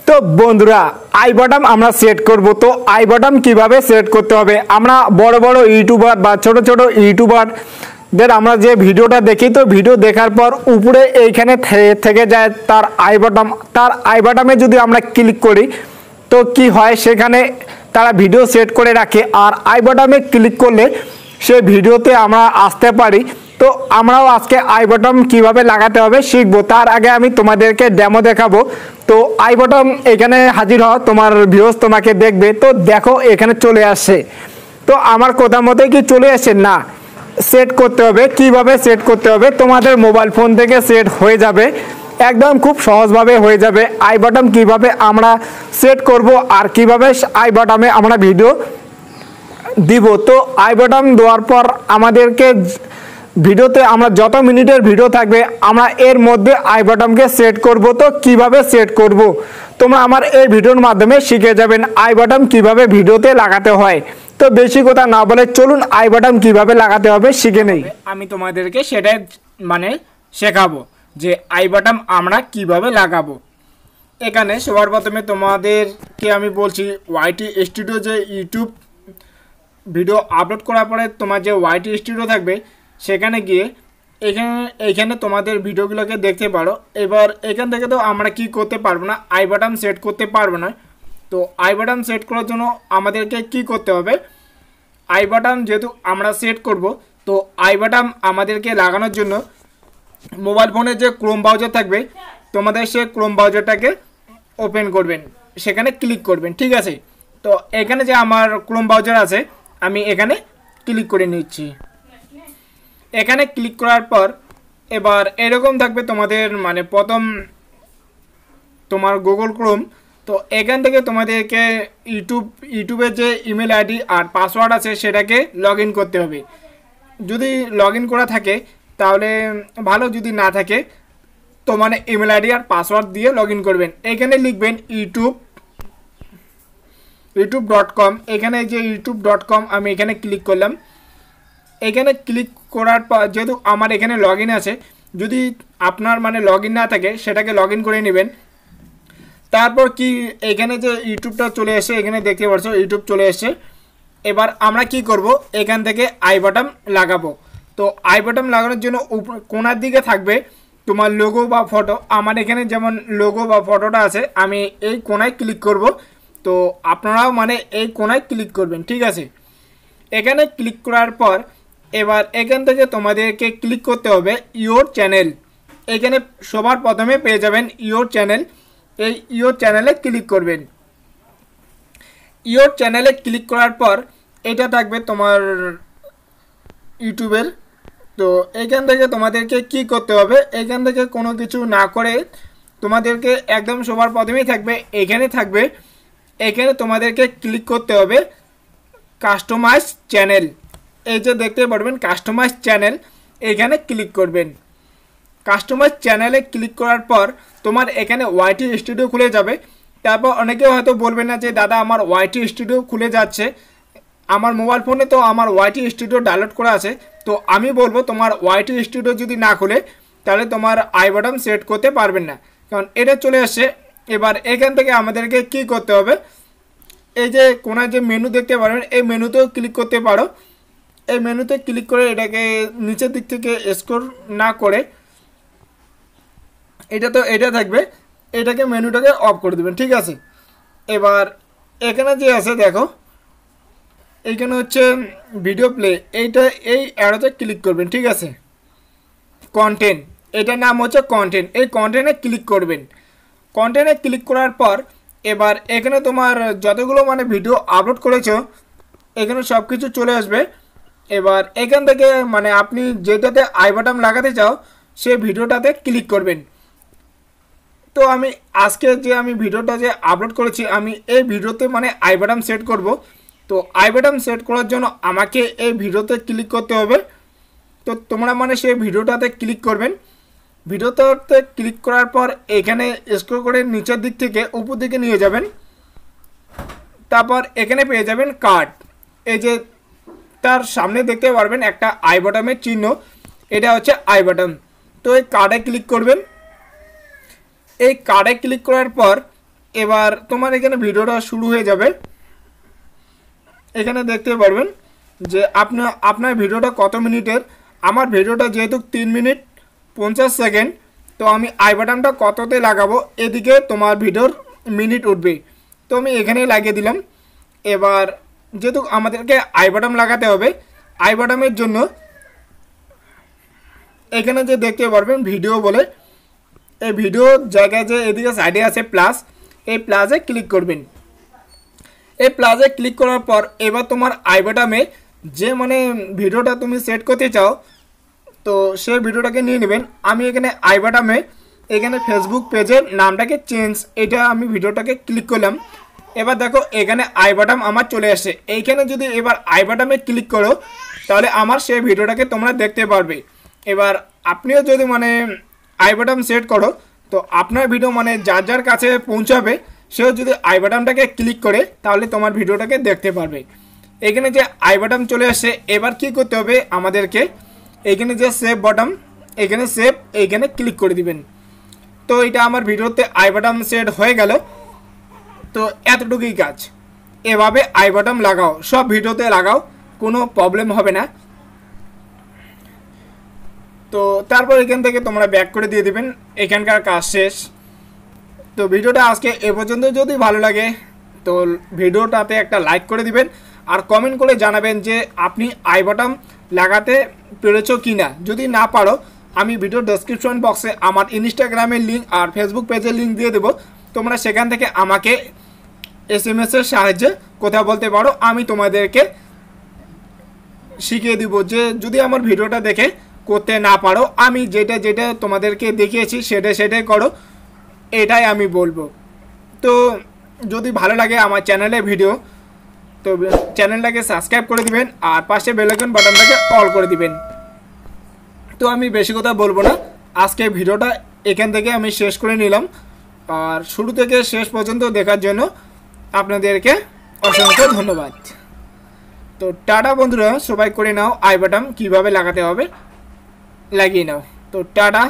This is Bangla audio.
তো বন্ধুরা আই বাটন আমরা সেট করব। তো আই বাটন কিভাবে সেট করতে হবে, আমরা বড় বড় ইউটিউবার বা ছোট ছোট ইউটিউবারদের আমরা যে ভিডিওটা দেখি, তো ভিডিও দেখার পর উপরে এইখানে থেকে যায় তার আই বাটনে যদি আমরা ক্লিক করি তো কি হয়, সেখানে তারা ভিডিও সেট করে রাখে। আর আই বাটনে ক্লিক করলে সেই ভিডিওতে আমরা আসতে পারি। তো আমরাও আজকে আই বাটন কিভাবে লাগাতে হবে শিখবো। তার আগে আমি তোমাদেরকে ডেমো দেখাবো। তো আই বাটন এখানে হাজির হও, তোমার ভিউয়ার্স তোমাকে দেখবে। তো দেখো এখানে চলে আসছে। তো আমার কথা মতো কি চলে আসে না, সেট করতে হবে। কিভাবে সেট করতে হবে, তোমাদের মোবাইল ফোন থেকে সেট হয়ে যাবে, একদম খুব সহজভাবে হয়ে যাবে। আই বাটন কিভাবে আমরা সেট করব আর কিভাবে আই বাটনে আমরা ভিডিও দিব। তো আই বাটন দেওয়ার পর আমাদেরকে ভিডিওতে আমরা যত মিনিটের ভিডিও থাকবে আমরা এর মধ্যে আই বাটনকে সেট করব। তো কিভাবে সেট করব তোমরা আমার এই ভিডিওর মাধ্যমে শিখে যাবেন আই বাটন কিভাবে ভিডিওতে লাগাতে হয়। তো বেশি কথা না বলে চলুন আই বাটন কিভাবে লাগাতে হবে শিখে নেই। আমি তোমাদেরকে সেটাই শেখাবো যে আই বাটন আমরা কিভাবে লাগাবো। এখানে সবার প্রথমে তোমাদেরকে আমি বলছি, ওয়াইটি স্টুডিও যে ইউটিউব ভিডিও আপলোড করার পরে তোমার যে ওয়াইটি স্টুডিও থাকবে সেখানে গিয়ে এইখানে তোমাদের ভিডিওগুলোকে দেখতে পারো। এবার এখান থেকে তো আমরা কি করতে পারবো না, আই বাটন সেট করতে পারবো না। তো আই বাটন সেট করার জন্য আমাদেরকে কি করতে হবে, আই বাটন যেহেতু আমরা সেট করব, তো আই বাটন আমাদেরকে লাগানোর জন্য মোবাইল ফোনে যে ক্রোম ব্রাউজার থাকবে তোমাদের সে ক্রোম ব্রাউজারটাকে ওপেন করবেন, সেখানে ক্লিক করবেন, ঠিক আছে। তো এখানে যে আমার ক্রোম ব্রাউজার আছে আমি এখানে ক্লিক করে নিচ্ছি। এখানে ক্লিক করার পর এবার এরকম থাকবে তোমাদের প্রথম তোমার গুগল ক্রোম। তো এখান থেকে তোমাদেরকে ইউটিউবের যে ইমেল আইডি আর পাসওয়ার্ড আছে সেটাকে লগ ইন করতে হবে। যদি লগ ইন করা থাকে তাহলে ভালো, যদি না থাকে তো ইমেল আইডি আর পাসওয়ার্ড দিয়ে লগ ইন করবেন। এখানে লিখবেন youtube.com। এখানে যে youtube.com আমি এখানে ক্লিক করলাম। এখানে ক্লিক করার পর যেহেতু আমার এখানে লগ ইন আছে, যদি আপনার লগ ইন না থাকে সেটাকে লগ ইন করে নেবেন। তারপর কি এখানে যে ইউটিউবটা চলে এসে এখানে দেখতে পাচ্ছ ইউটিউব চলে এসছে। এবার আমরা কি করব, এখান থেকে আই বাটন লাগাবো। তো আই বাটন লাগানোর জন্য কোনার দিকে থাকবে তোমার লোগো বা ফটো। আমার এখানে যেমন লোগো বা ফটোটা আছে, আমি এই কোনায় ক্লিক করব। তো আপনারাও এই কোনায় ক্লিক করবেন, ঠিক আছে। এখানে ক্লিক করার পর এবার এখান থেকে তোমাদেরকে ক্লিক করতে হবে ইয়োর চ্যানেল। এখানে সবার প্রথমে পেয়ে যাবেন ইয়োর চ্যানেল। এই ইয়োর চ্যানেলে ক্লিক করবেন। ইয়োর চ্যানেলে ক্লিক করার পর এটা থাকবে তোমার ইউটিউবের। তো এখান থেকে তোমাদেরকে কি করতে হবে, এখান থেকে কোনো কিছু না করে তোমাদেরকে একদম সবার প্রথমেই থাকবে এখানে তোমাদেরকে ক্লিক করতে হবে কাস্টমাইজ চ্যানেল। এই যে দেখতে পারবেন কাস্টমাইজ চ্যানেল, এখানে ক্লিক করবেন। কাস্টমাইজ চ্যানেলে ক্লিক করার পর তোমার এখানে ওয়াইটি স্টুডিও খুলে যাবে। তারপর অনেকে হয়তো বলবেন না যে দাদা আমার ওয়াইটি স্টুডিও খুলে যাচ্ছে, আমার মোবাইল ফোনে তো আমার ওয়াইটি স্টুডিও ডাউনলোড করা আছে। তো আমি বলবো তোমার ওয়াইটি স্টুডিও যদি না খুলে তাহলে তোমার আই বাটন সেট করতে পারবেন না, কারণ এটা চলে আসছে। এবার এখান থেকে আমাদেরকে কি করতে হবে, এই যে কোনায় যে মেনু দেখতে পারবেন এই মেনুতেও ক্লিক করতে পারো। এই মেনুতে ক্লিক করে এটাকে নিচের দিক থেকে স্ক্রল না করে এটা থাকবে, এটাকে মেনুটাকে অফ করে দেবেন, ঠিক আছে। এবার এখানে যে আছে দেখো এইখানে হচ্ছে ভিডিও প্লে, এই অ্যারোতে ক্লিক করবেন, ঠিক আছে। কন্টেন্ট, এটার নাম হচ্ছে কন্টেন্ট। এই কন্টেন্টে ক্লিক করবেন। কন্টেন্টে ক্লিক করার পর এবার এখানে তোমার যতগুলো ভিডিও আপলোড করেছো এখানে সব কিছু চলে আসবে। এবার এখান থেকে আপনি যেটাতে আই বাটন লাগাতে চাও সেই ভিডিওটাতে ক্লিক করবেন। তো আমি আজকে যে ভিডিওটা যে আপলোড করেছি আমি এই ভিডিওতে আই বাটন সেট করব। তো আই বাটন সেট করার জন্য আমাকে এই ভিডিওতে ক্লিক করতে হবে। তো তোমরা সেই ভিডিওটাতে ক্লিক করবেন। ভিডিওটাতে ক্লিক করার পর এখানে স্ক্রল করে নিচের দিক থেকে উপর দিকে নিয়ে যাবেন। তারপর এখানে পেয়ে যাবেন কার্ড। এই যে তার সামনে দেখতে পারবেন একটা আই বাটনের চিহ্ন, এটা হচ্ছে আই বাটন। তো এই কার্ডে ক্লিক করবেন। এই কার্ডে ক্লিক করার পর এবার তোমার এখানে ভিডিওটা শুরু হয়ে যাবে। এখানে দেখতে পারবেন যে আপনার ভিডিওটা কত মিনিটের। আমার ভিডিওটা যেহেতু 3 মিনিট 50 সেকেন্ড, তো আমি আই বাটনটা কততে লাগাবো এদিকে তোমার ভিডিওর মিনিট উঠবে। তো আমি এখানেই লাগিয়ে দিলাম। এবার যেহেতু আমাদেরকে আই বাটন লাগাতে হবে, আই বাটনের জন্য এখানে যে দেখতে পারবেন ভিডিও বলে, এই ভিডিও জায়গায় যে এদিকে সাইডে আছে প্লাস, এই প্লাসে ক্লিক করবেন। এই প্লাসে ক্লিক করার পর এবার তোমার আই বাটনে যে মানে ভিডিওটা তুমি সেট করতে চাও, তো সেই ভিডিওটাকে নিয়ে নেবেন। আমি এখানে আই বাটনে এখানে ফেসবুক পেজের নামটাকে চেঞ্জ, এটা আমি ভিডিওটাকে ক্লিক করলাম। এবার দেখো এখানে আই বাটন আমার চলে আসে। এইখানে যদি এবার আই বাটনে ক্লিক করো তাহলে আমার সেই ভিডিওটাকে তোমরা দেখতে পারবে। এবার আপনিও যদি মানে আই বাটন সেট করো, তো আপনার ভিডিও মানে যার যার কাছে পৌঁছাবে সেও যদি আই বাটনটাকে ক্লিক করে তাহলে তোমার ভিডিওটাকে দেখতে পারবে। এখানে যে আই বাটন চলে আসে, এবার কি করতে হবে আমাদেরকে, এইখানে যে সেভ বাটন, এখানে সেভ, এইখানে ক্লিক করে দিবেন। তো এটা আমার ভিডিওতে আই বাটন সেট হয়ে গেল। তো এতটুকুই কাজ। এভাবে আই বাটন লাগাও, সব ভিডিওতে লাগাও, কোনো প্রবলেম হবে না। তো তারপর এখান থেকে তোমরা ব্যাক করে দিয়ে দিবেন, এখানকার কাজ শেষ। তো ভিডিওটা আজকে এ পর্যন্ত। যদি ভালো লাগে তো ভিডিওটাতে একটা লাইক করে দিবেন আর কমেন্ট করে জানাবেন যে আপনি আই বাটন লাগাতে পেরেছো কি না। যদি না পারো আমি ভিডিও ডেসক্রিপশন বক্সে আমার ইনস্টাগ্রামের লিঙ্ক আর ফেসবুক পেজের লিঙ্ক দিয়ে দেবো, তোমরা সেখান থেকে আমাকে SMS-এর সাহায্যে কথা বলতে পারো। আমি তোমাদেরকে শিখিয়ে দিব যে যদি আমার ভিডিওটা দেখে করতে না পারো, আমি যেটা যেটা তোমাদেরকে দেখিয়েছি সেটাই করো, এটাই আমি বলবো। তো যদি ভালো লাগে আমার চ্যানেলের ভিডিও, তো চ্যানেলটাকে সাবস্ক্রাইব করে দিবেন আর পাশে বেল আইকন বাটনটাকে অল করে দিবেন। তো আমি বেশি কথা বলবো না, আজকে ভিডিওটা এখান থেকে আমি শেষ করে নিলাম। আর শুরু থেকে শেষ পর্যন্ত দেখার জন্য আপনাদেরকে অসংখ্য ধন্যবাদ। তো টাটা বন্ধুরা, সবাই করে নাও আই বাটন কীভাবে লাগাতে হবে, লাগিয়ে নাও। তো টাটা।